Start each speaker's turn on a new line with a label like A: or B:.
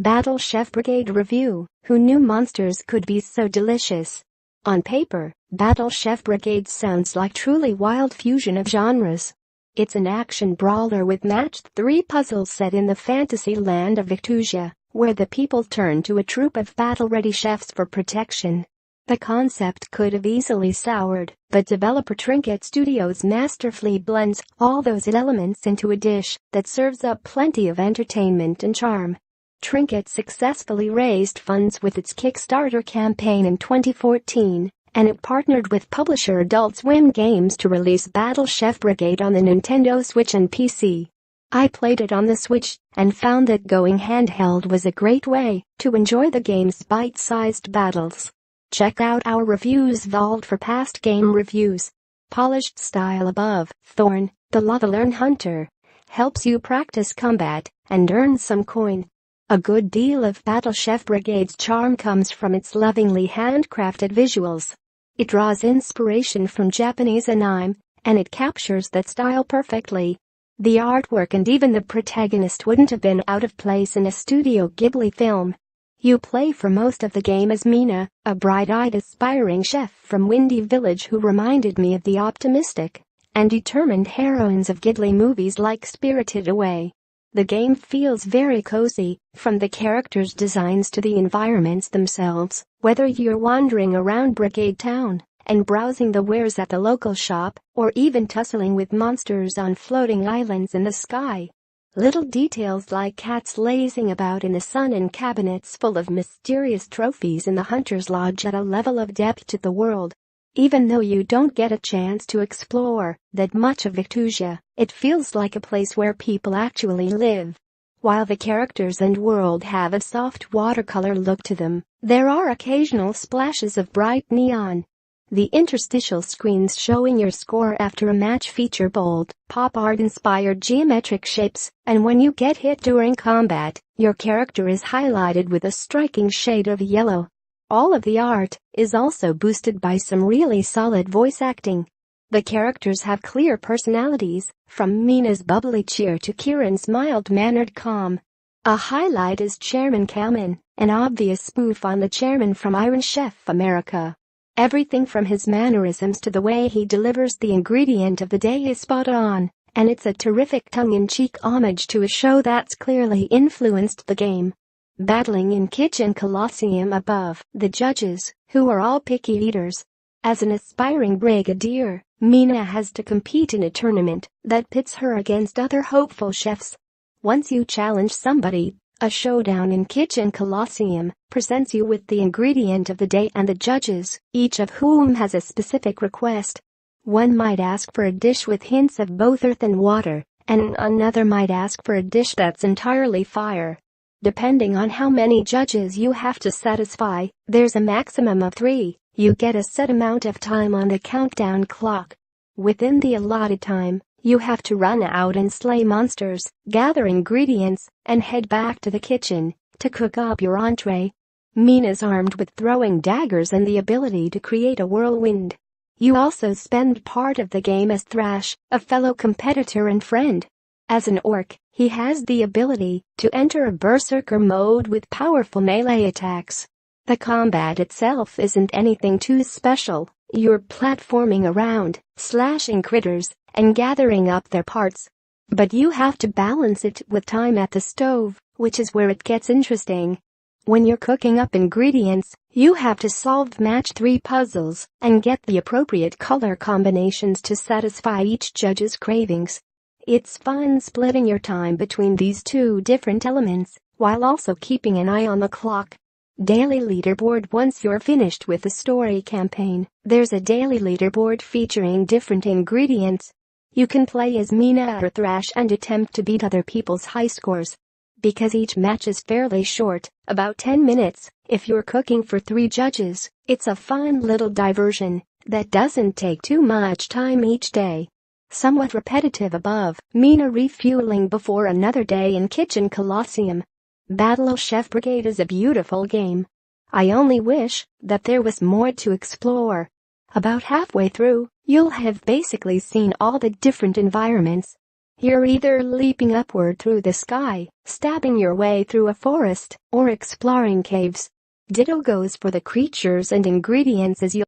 A: Battle Chef Brigade review: who knew monsters could be so delicious? On paper, Battle Chef Brigade sounds like truly wild fusion of genres. It's an action brawler with matched 3 puzzles set in the fantasy land of Victusia, where the people turn to a troop of battle-ready chefs for protection. The concept could have easily soured, but developer Trinket Studios masterfully blends all those elements into a dish that serves up plenty of entertainment and charm. Trinket successfully raised funds with its Kickstarter campaign in 2014, and it partnered with publisher Adult Swim Games to release Battle Chef Brigade on the Nintendo Switch and PC. I played it on the Switch and found that going handheld was a great way to enjoy the game's bite-sized battles. Check out our reviews vault for past game reviews. Polished style above. Thorn, the lava-learn hunter, helps you practice combat and earn some coin. A good deal of Battle Chef Brigade's charm comes from its lovingly handcrafted visuals. It draws inspiration from Japanese anime, and it captures that style perfectly. The artwork and even the protagonist wouldn't have been out of place in a Studio Ghibli film. You play for most of the game as Mina, a bright-eyed aspiring chef from Windy Village who reminded me of the optimistic and determined heroines of Ghibli movies like Spirited Away. The game feels very cozy, from the characters' designs to the environments themselves, whether you're wandering around Brigade Town and browsing the wares at the local shop, or even tussling with monsters on floating islands in the sky. Little details like cats lazing about in the sun and cabinets full of mysterious trophies in the Hunter's Lodge add a level of depth to the world. Even though you don't get a chance to explore that much of Victusia, it feels like a place where people actually live. While the characters and world have a soft watercolor look to them, there are occasional splashes of bright neon. The interstitial screens showing your score after a match feature bold, pop art-inspired geometric shapes, and when you get hit during combat, your character is highlighted with a striking shade of yellow. All of the art is also boosted by some really solid voice acting. The characters have clear personalities, from Mina's bubbly cheer to Kieran's mild-mannered calm. A highlight is Chairman Kamen, an obvious spoof on the chairman from Iron Chef America. Everything from his mannerisms to the way he delivers the ingredient of the day is spot on, and it's a terrific tongue-in-cheek homage to a show that's clearly influenced the game. Battling in Kitchen Colosseum above, the judges, who are all picky eaters. As an aspiring brigadier, Mina has to compete in a tournament that pits her against other hopeful chefs. Once you challenge somebody, a showdown in Kitchen Colosseum presents you with the ingredient of the day and the judges, each of whom has a specific request. One might ask for a dish with hints of both earth and water, and another might ask for a dish that's entirely fire. Depending on how many judges you have to satisfy, there's a maximum of 3. You get a set amount of time on the countdown clock. Within the allotted time, you have to run out and slay monsters, gather ingredients, and head back to the kitchen to cook up your entree. Mina's armed with throwing daggers and the ability to create a whirlwind. You also spend part of the game as Thrash, a fellow competitor and friend. As an orc, he has the ability to enter a berserker mode with powerful melee attacks. The combat itself isn't anything too special. You're platforming around, slashing critters, and gathering up their parts. But you have to balance it with time at the stove, which is where it gets interesting. When you're cooking up ingredients, you have to solve match 3 puzzles and get the appropriate color combinations to satisfy each judge's cravings. It's fun splitting your time between these 2 different elements, while also keeping an eye on the clock. Daily leaderboard. Once you're finished with the story campaign, there's a daily leaderboard featuring different ingredients. You can play as Mina or Thrash and attempt to beat other people's high scores. Because each match is fairly short, about 10 minutes, if you're cooking for 3 judges, it's a fun little diversion that doesn't take too much time each day. Somewhat repetitive above, Mina refueling before another day in Kitchen Colosseum. Battle Chef Brigade is a beautiful game. I only wish that there was more to explore. About halfway through, you'll have basically seen all the different environments. You're either leaping upward through the sky, stabbing your way through a forest, or exploring caves. Ditto goes for the creatures and ingredients as you